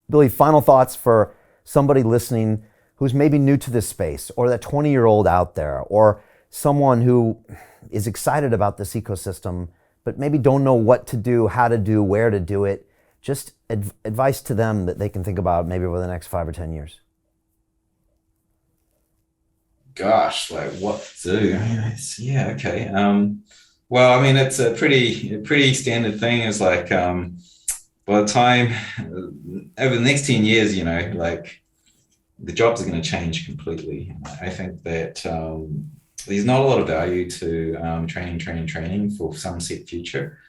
Billy, final thoughts for somebody listening who's maybe new to this space, or that 20-year-old out there, or someone who is excited about this ecosystem, but maybe don't know what to do, how to do, where to do it. Just advice to them that they can think about maybe over the next 5 or 10 years. Gosh, like what to do? Yeah, okay. Well, I mean, it's a pretty standard thing. Is like by the time over the next 10 years, like the jobs are going to change completely. I think that there's not a lot of value to training for some set future.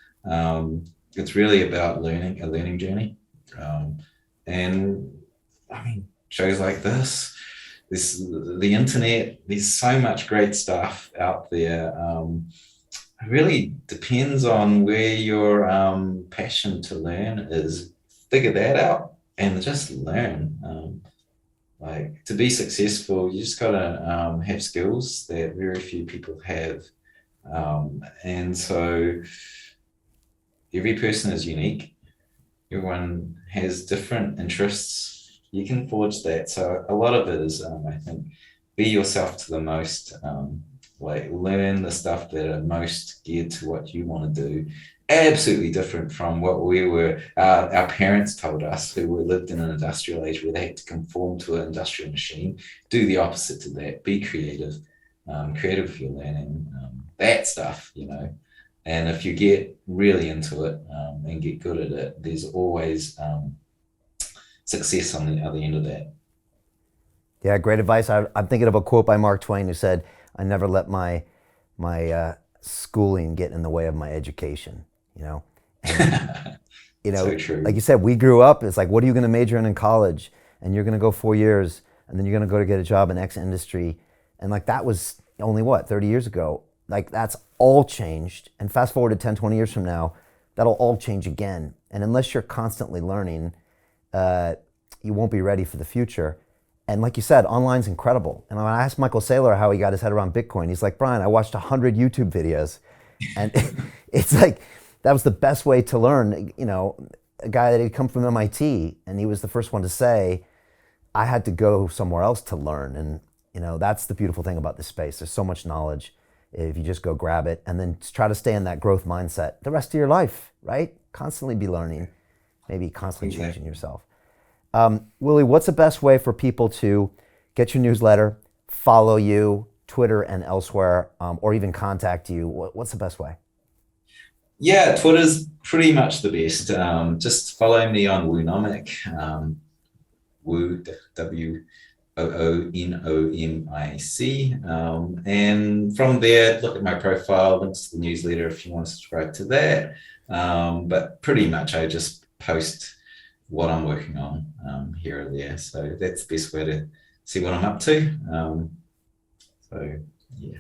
It's really about a learning journey. Um, and I mean, shows like the internet, there's so much great stuff out there. It really depends on where your passion to learn is. Figure that out and just learn. Like to be successful, you just gotta have skills that very few people have. And so every person is unique. Everyone has different interests. You can forge that. So a lot of it is, I think, be yourself to the most. Like learn the stuff that are most geared to what you want to do. Absolutely different from what our parents told us, who were lived in an industrial age where they had to conform to an industrial machine. Do the opposite to that. Be creative, creative if you're learning that stuff. And if you get really into it and get good at it, there's always success on the other end of that. Yeah, great advice. I'm thinking of a quote by Mark Twain who said, "I never let my schooling get in the way of my education." And So true. like you said, we grew up. It's like, what are you going to major in college? And you're going to go 4 years, and then you're going to go to get a job in X industry, and like that was only what 30 years ago. Like that's all changed. And fast forward to 10, 20 years from now, that'll all change again. And unless you're constantly learning, you won't be ready for the future. And like you said, online's incredible. And when I asked Michael Saylor how he got his head around Bitcoin, he's like, Brian, I watched 100 YouTube videos. And it's like, that was the best way to learn. A guy that had come from MIT, and he was the first one to say, I had to go somewhere else to learn. And that's the beautiful thing about this space. There's so much knowledge if you just go grab it and then try to stay in that growth mindset the rest of your life, right? Constantly be learning, maybe constantly changing yourself. Willy, what's the best way for people to get your newsletter, follow you, Twitter and elsewhere, or even contact you? What's the best way? Yeah, Twitter's pretty much the best. Just follow me on Woonomic, Woo, Woonomic. And from there, look at my profile, links to the newsletter if you want to subscribe to that. But pretty much I just post what I'm working on here or there. So that's the best way to see what I'm up to. So, yeah.